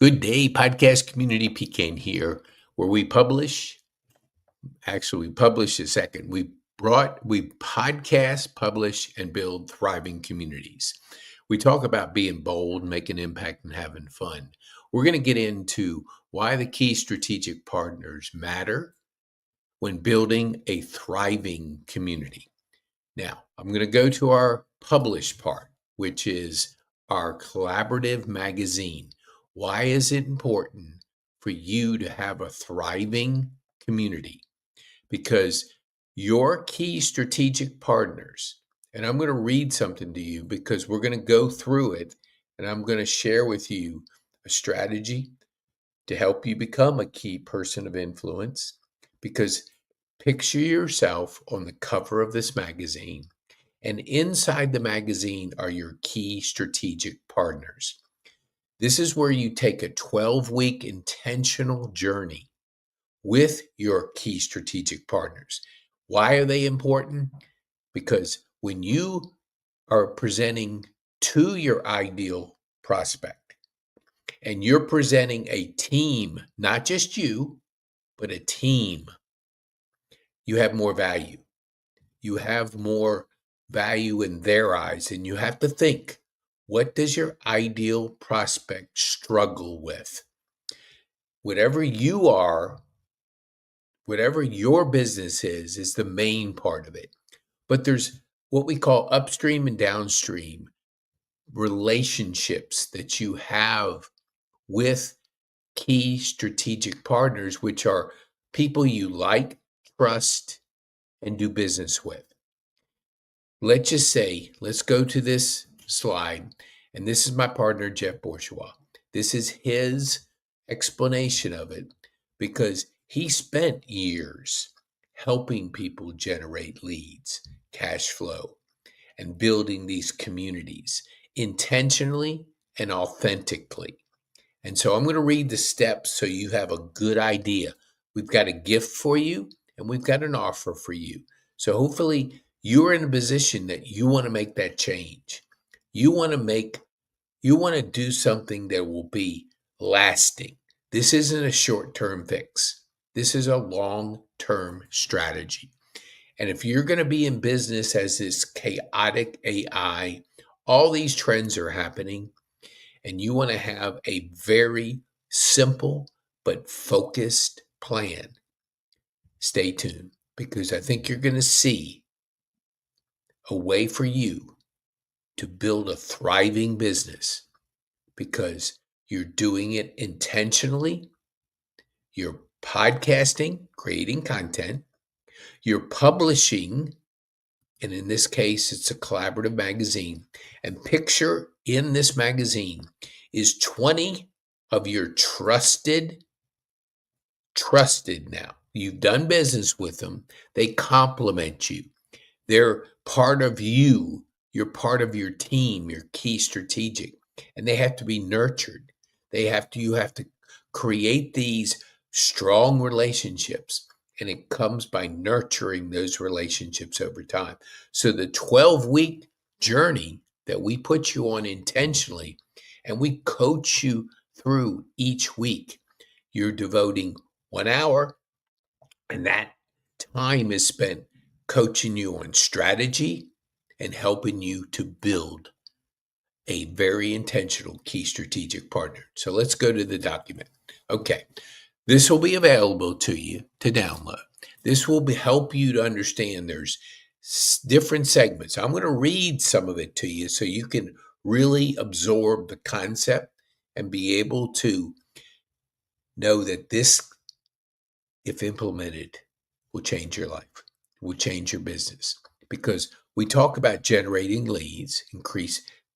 Good day, podcast community. Pecan here, where we publish a second. We podcast, publish, and build thriving communities. We talk about being bold, making impact, and having fun. We're going to get into why the key strategic partners matter when building a thriving community. Now, I'm going to go to our published part, which is our collaborative magazine. Why is it important for you to have a thriving community? Because your key strategic partners, and I'm going to read something to you because we're going to go through it and I'm going to share with you a strategy to help you become a key person of influence. Because picture yourself on the cover of this magazine, and inside the magazine are your key strategic partners. This is where you take a 12-week intentional journey with your key strategic partners. Why are they important? Because when you are presenting to your ideal prospect and you're presenting a team, not just you, but a team, you have more value. You have more value in their eyes, and you have to think, what does your ideal prospect struggle with? Whatever you are, whatever your business is the main part of it. But there's what we call upstream and downstream relationships that you have with key strategic partners, which are people you like, trust, and do business with. Let's just say, let's go to this slide, and this is my partner, Jeff Bourgeois. This is his explanation of it because he spent years helping people generate leads, cash flow, and building these communities intentionally and authentically. And so I'm going to read the steps so you have a good idea. We've got a gift for you and we've got an offer for you. So hopefully you're in a position that you want to make that change. You want to do something that will be lasting. This isn't a short-term fix. This is a long-term strategy. And if you're going to be in business as this chaotic AI, all these trends are happening, and you want to have a very simple but focused plan, stay tuned because I think you're going to see a way for you to build a thriving business because you're doing it intentionally. You're podcasting, creating content, you're publishing, and in this case, it's a collaborative magazine. And picture in this magazine is 20 of your trusted now. You've done business with them. They complement you. They're part of you. You're part of your team, your key strategic, and they have to be nurtured. You have to create these strong relationships, and it comes by nurturing those relationships over time. So the 12-week journey that we put you on intentionally, and we coach you through each week, you're devoting 1 hour, and that time is spent coaching you on strategy and helping you to build a very intentional key strategic partner. So let's go to the document. Okay, this will be available to you to download. This will help you to understand there's different segments. I'm going to read some of it to you so you can really absorb the concept and be able to know that this, if implemented, will change your life, will change your business. Because we talk about generating leads,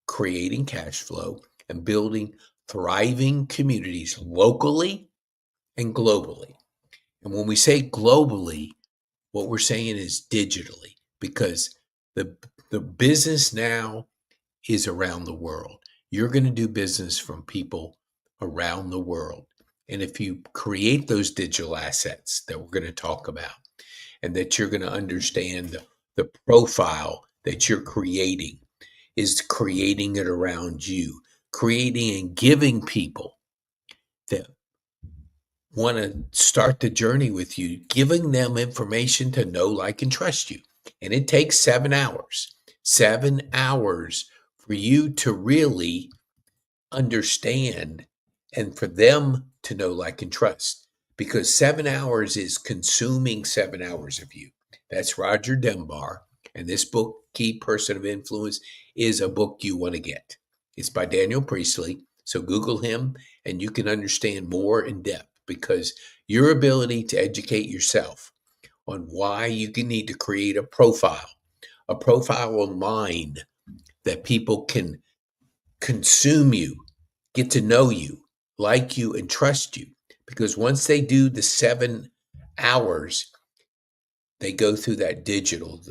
creating cash flow, and building thriving communities locally and globally. And when we say globally, what we're saying is digitally, because the business now is around the world. You're going to do business from people around the world. And if you create those digital assets that we're going to talk about, and that you're going to understand the profile that you're creating is creating it around you, creating and giving people that want to start the journey with you, giving them information to know, like, and trust you. And it takes 7 hours, 7 hours for you to really understand and for them to know, like, and trust. Because 7 hours is consuming 7 hours of you. That's Roger Dunbar. And this book, Key Person of Influence, is a book you want to get. It's by Daniel Priestley. So Google him and you can understand more in depth, because your ability to educate yourself on why you need to create a profile online that people can consume you, get to know you, like you, and trust you. Because once they do the 7 hours, they go through that digital.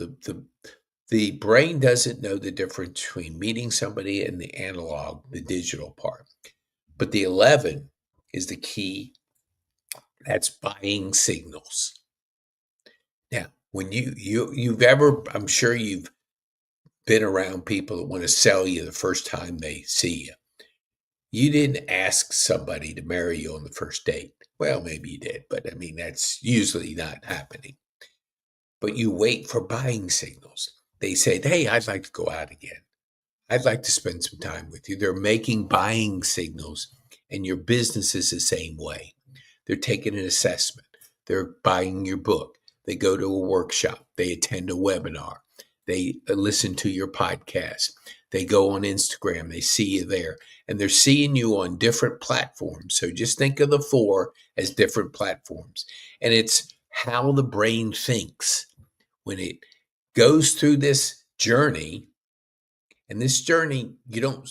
The brain doesn't know the difference between meeting somebody and the analog, the digital part. But the 11 is the key. That's buying signals. Now, when you've ever, I'm sure you've been around people that want to sell you the first time they see you. You didn't ask somebody to marry you on the first date. Well, maybe you did, but I mean, that's usually not happening. But you wait for buying signals. They say, hey, I'd like to go out again. I'd like to spend some time with you. They're making buying signals, and your business is the same way. They're taking an assessment. They're buying your book. They go to a workshop. They attend a webinar. They listen to your podcast. They go on Instagram. They see you there. And they're seeing you on different platforms. So just think of the 4 as different platforms. And it's how the brain thinks when it goes through this journey. And this journey, you don't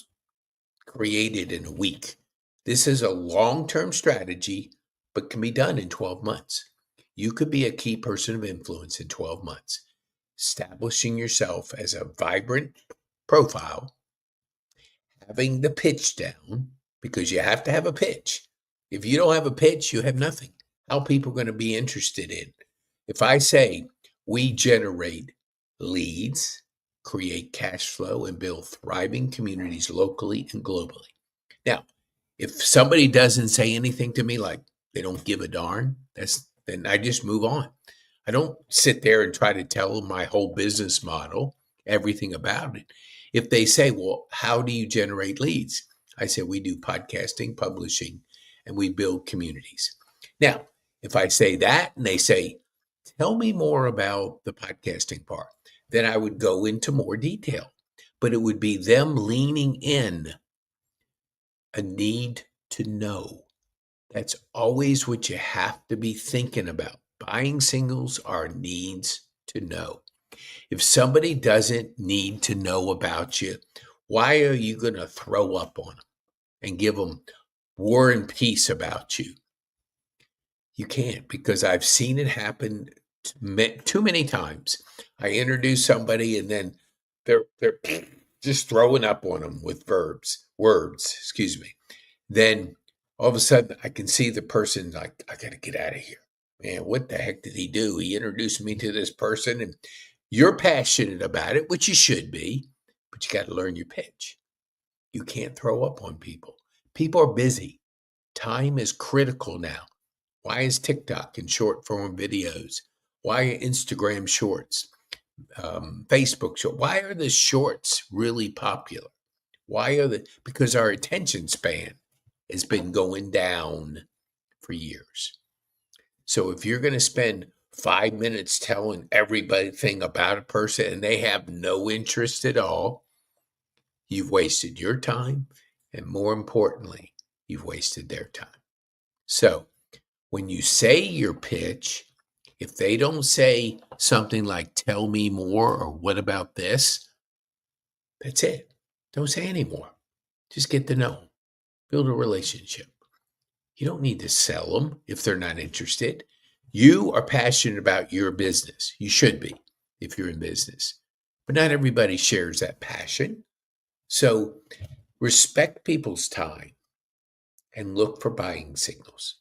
create it in a week. This is a long-term strategy, but can be done in 12 months. You could be a key person of influence in 12 months, establishing yourself as a vibrant profile, having the pitch down, because you have to have a pitch. If you don't have a pitch, you have nothing. How are people going to be interested in? If I say we generate leads, create cash flow, and build thriving communities locally and globally. Now, if somebody doesn't say anything to me, like they don't give a darn, then I just move on. I don't sit there and try to tell them my whole business model, everything about it. If they say, well, how do you generate leads? I say, we do podcasting, publishing, and we build communities. Now, if I say that and they say, tell me more about the podcasting part, then I would go into more detail. But it would be them leaning in a need to know. That's always what you have to be thinking about. Buying signals are needs to know. If somebody doesn't need to know about you, why are you going to throw up on them and give them war and peace about you? You can't, because I've seen it happen too many times. I introduce somebody and then they're just throwing up on them with words, excuse me. Then all of a sudden I can see the person like, I got to get out of here. Man, what the heck did he do? He introduced me to this person, and you're passionate about it, which you should be, but you got to learn your pitch. You can't throw up on people. People are busy. Time is critical now. Why is TikTok and short form videos? Why are Instagram shorts, Facebook shorts? Why are the shorts really popular? Because our attention span has been going down for years. So if you're going to spend 5 minutes telling everything about a person and they have no interest at all, you've wasted your time. And more importantly, you've wasted their time. So when you say your pitch, if they don't say something like, tell me more, or what about this? That's it. Don't say any more. Just get to know them. Build a relationship. You don't need to sell them if they're not interested. You are passionate about your business. You should be if you're in business. But not everybody shares that passion. So respect people's time and look for buying signals.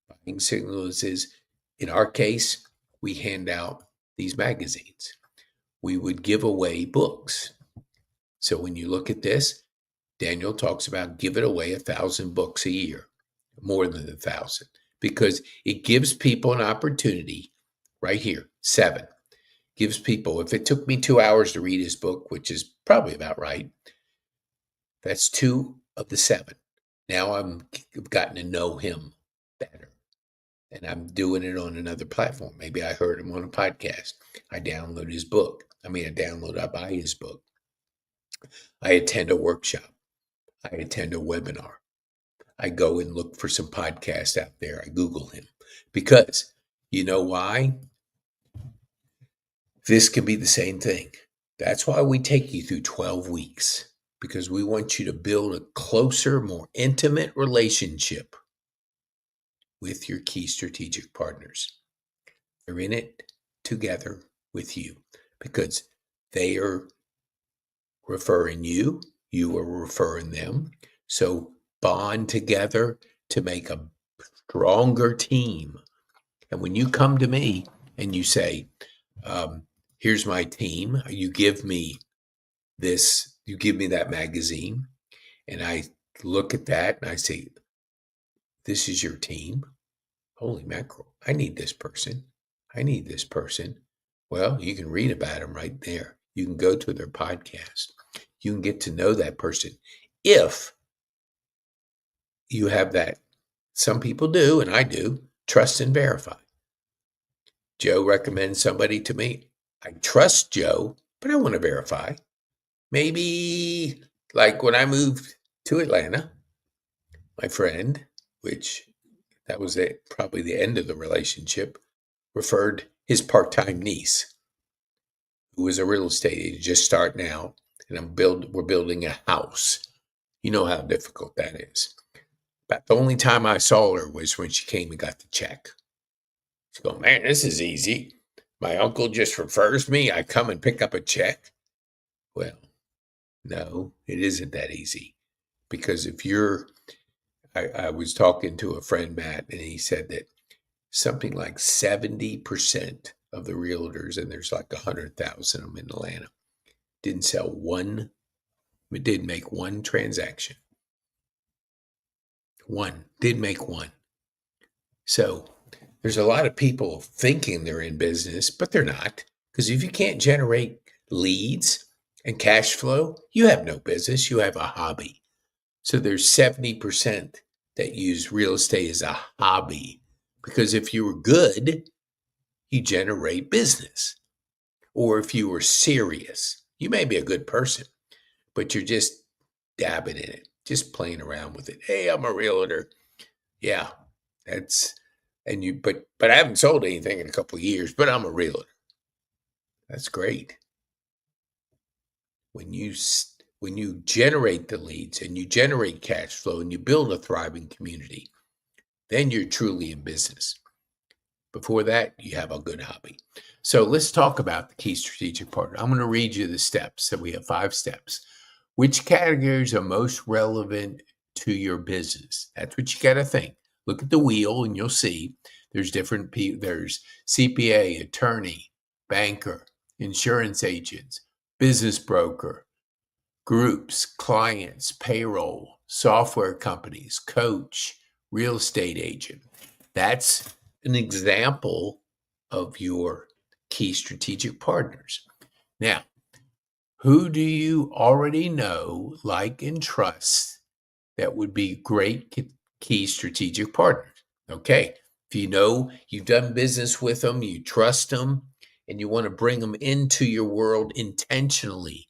Buying signals is, in our case, we hand out these magazines. We would give away books. So when you look at this, Daniel talks about giving away 1,000 books a year. more than 1,000, because it gives people an opportunity right here. 7 gives people, if it took me 2 hours to read his book, which is probably about right, that's 2 of the 7. Now I've gotten to know him better, and I'm doing it on another platform. Maybe I heard him on a podcast. I download his book. I buy his book. I attend a workshop. I attend a webinar. I go and look for some podcasts out there. I Google him, because you know why? This can be the same thing. That's why we take you through 12 weeks, because we want you to build a closer, more intimate relationship with your key strategic partners. They're in it together with you, because they are referring you, you are referring them. So bond together to make a stronger team. And when you come to me and you say, here's my team, you give me this, you give me that magazine, and I look at that and I say, this is your team. Holy mackerel, I need this person. I need this person. Well, you can read about them right there. You can go to their podcast. You can get to know that person if you have that. Some people do, and I do, trust and verify. Joe recommends somebody to me. I trust Joe, but I want to verify. Maybe like when I moved to Atlanta, my friend, which that was it, probably the end of the relationship, referred his part-time niece, who was a real estate agent, just starting out, and we're building a house. You know how difficult that is. About the only time I saw her was when she came and got the check. She go, man, this is easy. My uncle just refers me. I come and pick up a check. Well, no, it isn't that easy. Because if I was talking to a friend, Matt, and he said that something like 70% of the realtors, and there's like 100,000 of them in Atlanta, didn't make one transaction. Did make one. So there's a lot of people thinking they're in business, but they're not. Because if you can't generate leads and cash flow, you have no business. You have a hobby. So there's 70% that use real estate as a hobby. Because if you were good, you generate business. Or if you were serious, you may be a good person, but you're just dabbing in it, just playing around with it. Hey, I'm a realtor. Yeah, but I haven't sold anything in a couple of years, but I'm a realtor. That's great. When you generate the leads and you generate cash flow and you build a thriving community, then you're truly in business. Before that, you have a good hobby. So let's talk about the key strategic partner. I'm going to read you the steps. So we have 5 steps. Which categories are most relevant to your business? That's what you got to think. Look at the wheel and you'll see there's different people. There's CPA, attorney, banker, insurance agents, business broker, groups, clients, payroll, software companies, coach, real estate agent. That's an example of your key strategic partners. Now, who do you already know, like, and trust that would be great key strategic partners? Okay, if you know you've done business with them, you trust them, and you want to bring them into your world intentionally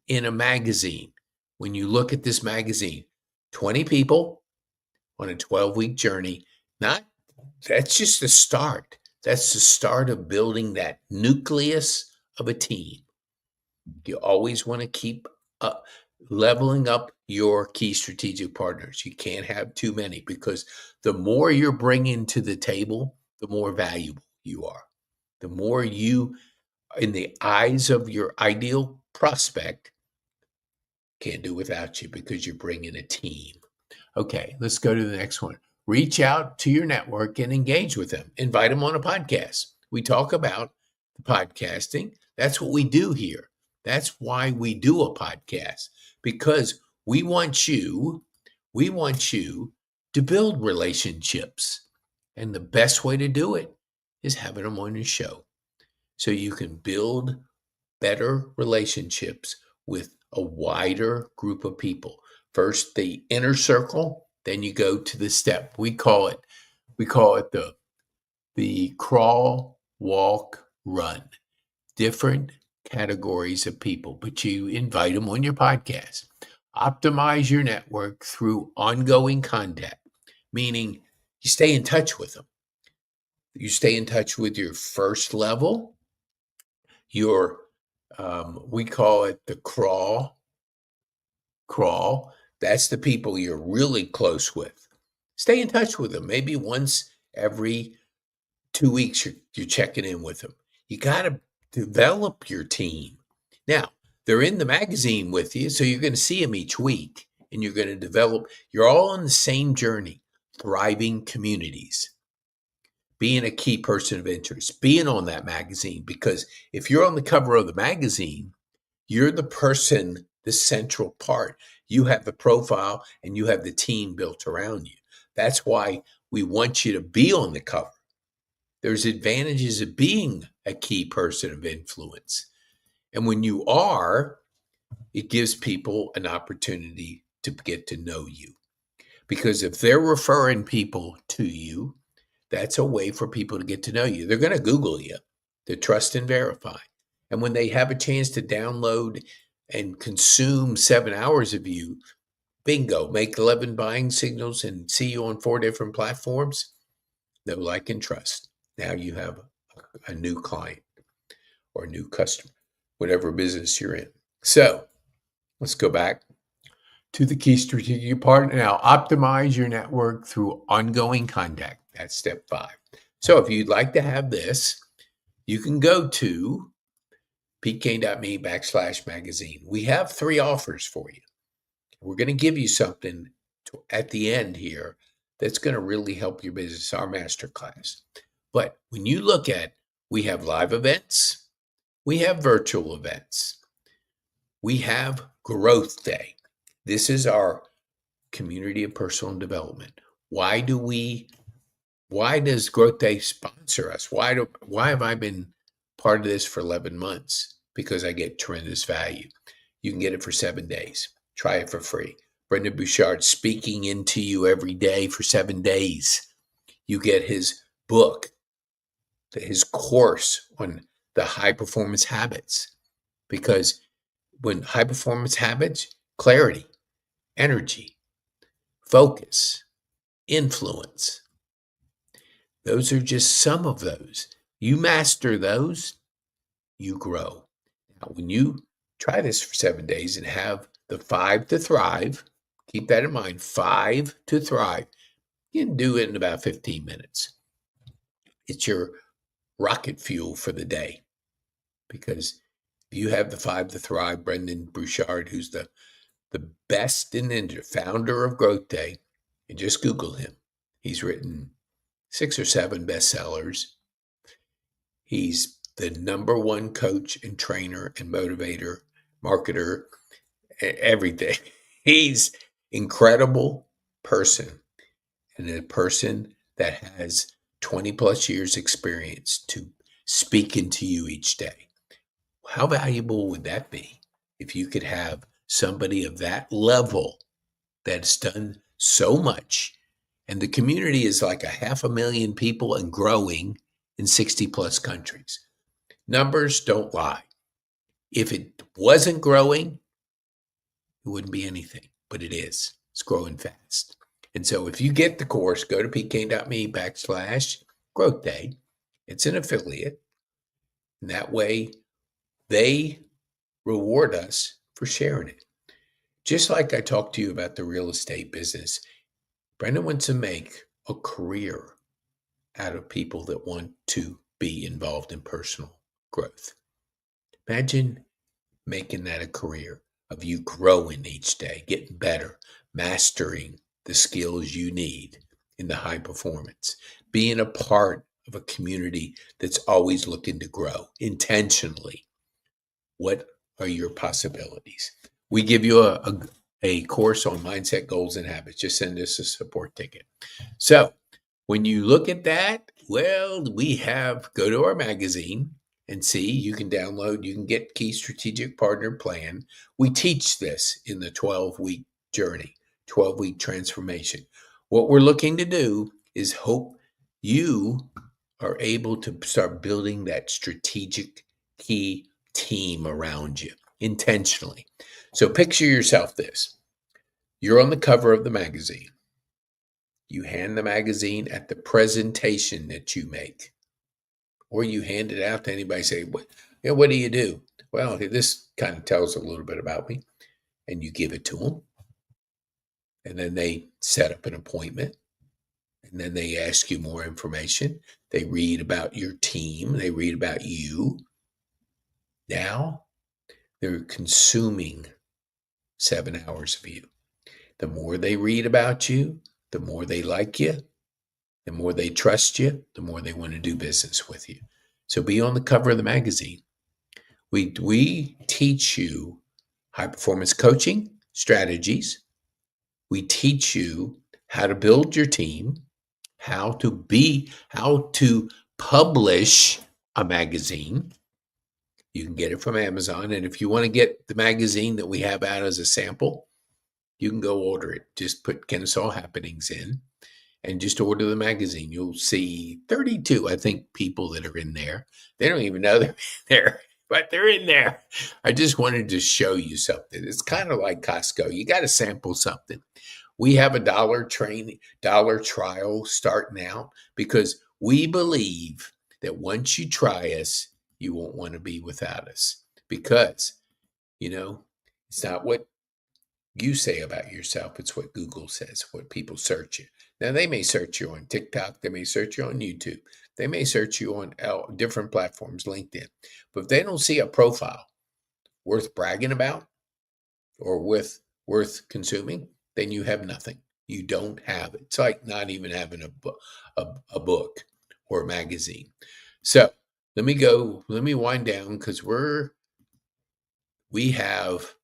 in a magazine. When you look at this magazine, 20 people on a 12-week journey, that's just the start. That's the start of building that nucleus of a team. You always want to keep leveling up your key strategic partners. You can't have too many, because the more you're bringing to the table, the more valuable you are. The more you, in the eyes of your ideal prospect, can't do without you, because you're bringing a team. Okay, let's go to the next one. Reach out to your network and engage with them. Invite them on a podcast. We talk about the podcasting. That's what we do here. That's why we do a podcast, because we want you to build relationships. And the best way to do it is having them on your show so you can build better relationships with a wider group of people. First, the inner circle, then you go to the step. We call it the crawl, walk, run. Different categories of people, but you invite them on your podcast. Optimize your network through ongoing contact, meaning you stay in touch with them. You stay in touch with your first level, your we call it the crawl. That's the people you're really close with. Stay in touch with them. Maybe once every 2 weeks you're checking in with them. You got to develop your team. Now, they're in the magazine with you, so you're going to see them each week, and you're going to develop. You're all on the same journey, thriving communities, being a key person of interest, being on that magazine, because if you're on the cover of the magazine, you're the person, the central part. You have the profile and you have the team built around you. That's why we want you to be on the cover. There's advantages of being a key person of influence. And when you are, it gives people an opportunity to get to know you. Because if they're referring people to you, that's a way for people to get to know you. They're going to Google you to trust and verify. And when they have a chance to download and consume 7 hours of you, bingo, make 11 buying signals and see you on 4 different platforms, know, like, and trust. Now you have a new client or a new customer, whatever business you're in. So let's go back to the key strategic part. Now, optimize your network through ongoing contact. That's step 5. So if you'd like to have this, you can go to pkane.me/magazine. We have 3 offers for you. We're going to give you something at the end here that's going to really help your business, our masterclass. But when you look at, we have live events, we have virtual events, we have Growth Day. This is our community of personal development. Why does Growth Day sponsor us? Why have I been part of this for 11 months? Because I get tremendous value. You can get it for 7 days. Try it for free. Brendon Burchard speaking into you every day for 7 days. You get his book, his course on the high performance habits. Because when high performance habits, clarity, energy, focus, influence, those are just some of those. You master those, you grow. Now, when you try this for 7 days and have the 5 to thrive, keep that in mind, 5 to thrive, you can do it in about 15 minutes. It's your rocket fuel for the day. Because if you have the 5 to thrive, Brendon Burchard, who's the best in the founder of Growth Day, and just Google him. He's written 6 or 7 bestsellers. He's the number 1 coach and trainer and motivator, marketer, everything. He's incredible person, and a person that has 20 plus years experience to speak into you each day. How valuable would that be if you could have somebody of that level that's done so much, and the community is like 500,000 people and growing in 60 plus countries. Numbers don't lie. If it wasn't growing, it wouldn't be anything, but it is. It's growing fast. And so if you get the course, go to pkane.me/Growth Day. It's an affiliate. And that way they reward us for sharing it. Just like I talked to you about the real estate business, Brendon wants to make a career out of people that want to be involved in personal growth. Imagine making that a career of you growing each day, getting better, mastering the skills you need in the high performance, being a part of a community that's always looking to grow intentionally. What are your possibilities? We give you a course on mindset, goals, and habits. Just send us a support ticket. So when you look at that, well, we have go to our magazine and see. You can download, you can get Key Strategic Partner Plan. We teach this in the 12-week journey, 12-week transformation. What we're looking to do is hope you are able to start building that strategic key team around you intentionally. So picture yourself this. You're on the cover of the magazine. You hand the magazine at the presentation that you make, or you hand it out to anybody. Say, what do you do? Well, this kind of tells a little bit about me, and you give it to them, and then they set up an appointment, and then they ask you more information. They read about your team. They read about you. Now they're consuming 7 hours of you. The more they read about you, the more they like you, the more they trust you, the more they want to do business with you. So be on the cover of the magazine. We teach you high performance coaching strategies. We teach you how to build your team, how to publish a magazine. You can get it from Amazon. And if you want to get the magazine that we have out as a sample, you can go order it. Just put Kennesaw Happenings in and just order the magazine. You'll see 32, I think, people that are in there. They don't even know they're in there, but they're in there. I just wanted to show you something. It's kind of like Costco. You got to sample something. We have a dollar trial starting out because we believe that once you try us, you won't want to be without us. Because, it's not what you say about yourself. It's what Google says, what people search you. Now, they may search you on TikTok. They may search you on YouTube. They may search you on different platforms, LinkedIn. But if they don't see a profile worth bragging about or worth consuming, then you have nothing. You don't have it. It's like not even having a book or a magazine. So let me wind down because we have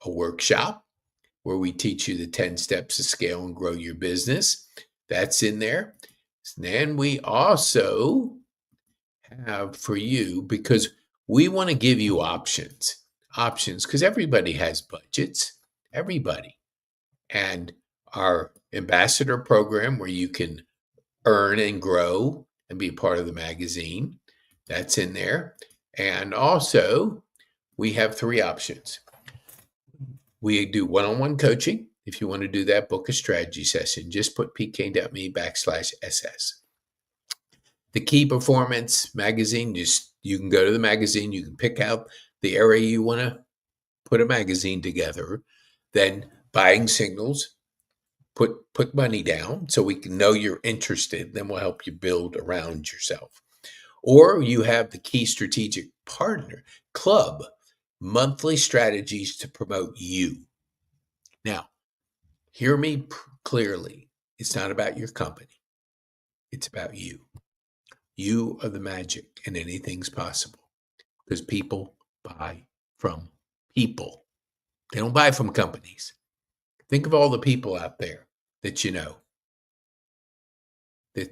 a workshop where we teach you the 10 steps to scale and grow your business. That's in there. Then we also have for you, because we want to give you options, because everybody has budgets, everybody. And our ambassador program where you can earn and grow and be part of the magazine, that's in there. And also we have 3 options. We do one-on-one coaching. If you want to do that, book a strategy session. Just put pk.me/SS. The Key Performance magazine, you can go to the magazine. You can pick out the area you want to put a magazine together. Then buying signals, put money down so we can know you're interested. Then we'll help you build around yourself. Or you have the Key Strategic Partner Club, monthly strategies to promote you. Now, hear me clearly. It's not about your company. It's about you. You are the magic, and anything's possible because people buy from people. They don't buy from companies. Think of all the people out there that you know. In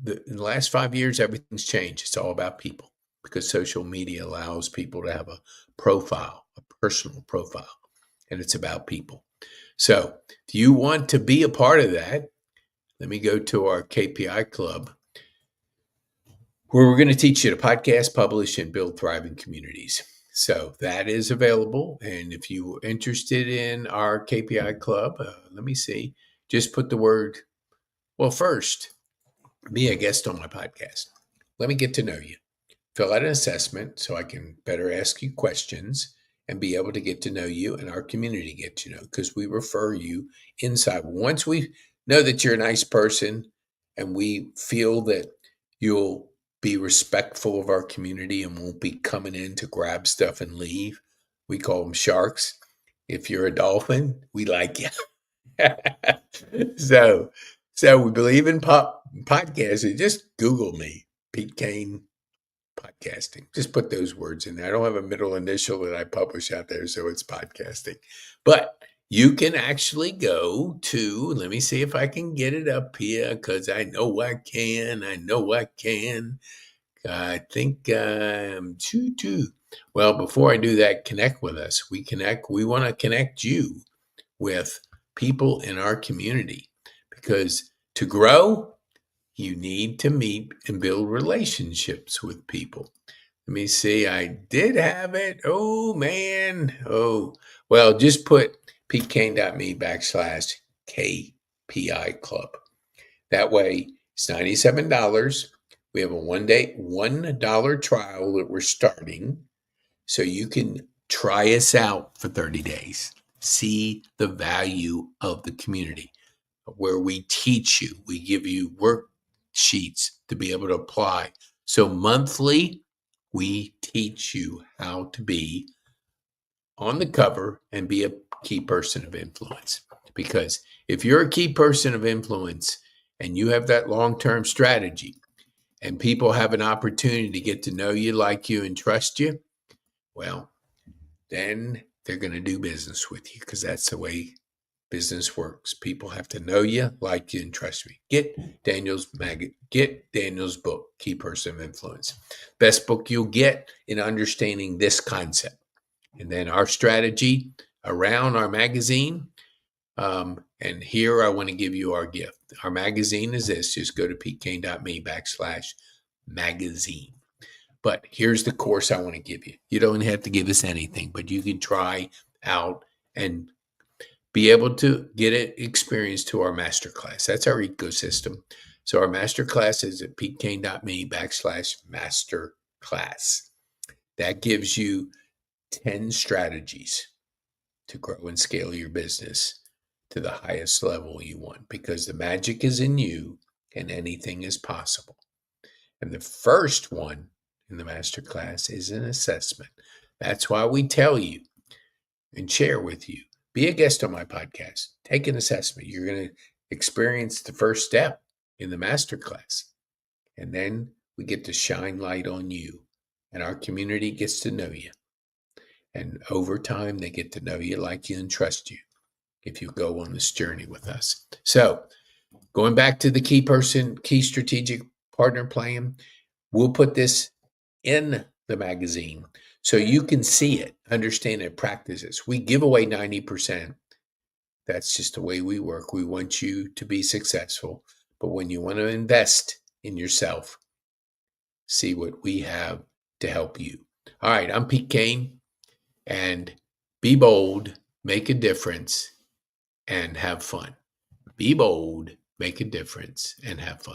the last 5 years, everything's changed. It's all about people because social media allows people to have a profile, a personal profile, and it's about people. So if you want to be a part of that, let me go to our KPI Club, where we're going to teach you to podcast, publish, and build thriving communities. So that is available. And if you're interested in our KPI Club, let me see, just put the word, first, be a guest on my podcast. Let me get to know you. Fill out an assessment so I can better ask you questions and be able to get to know you and our community get to know, because we refer you inside. Once we know that you're a nice person and we feel that you'll be respectful of our community and won't be coming in to grab stuff and leave, we call them sharks. If you're a dolphin, we like you. So we believe in podcasting. Just Google me, Pete Kane podcasting. Just put those words in there. I don't have a middle initial that I publish out there, so it's podcasting. But You can actually go to, let me see if I can get it up here because I know I can. I know I can. I think too. Well, before I do that, connect with us. We want to connect you with people in our community because to grow, you need to meet and build relationships with people. Let me see. I did have it. Oh man. Oh, well, just put petekane.me/KPI club. That way it's $97. We have a $1 trial that we're starting. So you can try us out for 30 days. See the value of the community where we teach you, we give you worksheets to be able to apply. So monthly, we teach you how to be on the cover and be a key person of influence. Because if you're a key person of influence and you have that long-term strategy and people have an opportunity to get to know you, like you, and trust you, well, then they're going to do business with you because that's the way business works. People have to know you, like you, and trust me. Get Daniel's book, Key Person of Influence. Best book you'll get in understanding this concept. And then our strategy around our magazine. And here I want to give you our gift. Our magazine is this. Just go to petekane.me/magazine. But here's the course I want to give you. You don't have to give us anything, but you can try out and be able to get it experience to our masterclass. That's our ecosystem. So our masterclass is at petekane.me/masterclass. That gives you 10 strategies to grow and scale your business to the highest level you want, because the magic is in you and anything is possible. And the first one in the masterclass is an assessment. That's why we tell you and share with you. Be a guest on my podcast. Take an assessment. You're going to experience the first step in the masterclass. And then we get to shine light on you. And our community gets to know you. And over time, they get to know you, like you, and trust you if you go on this journey with us. So going back to the key strategic partner plan, we'll put this in the magazine so you can see it, understand it, practice it. We give away 90%. That's just the way we work. We want you to be successful. But when you want to invest in yourself, see what we have to help you. All right, I'm Pete Kane, and be bold, make a difference, and have fun. Be bold, make a difference, and have fun.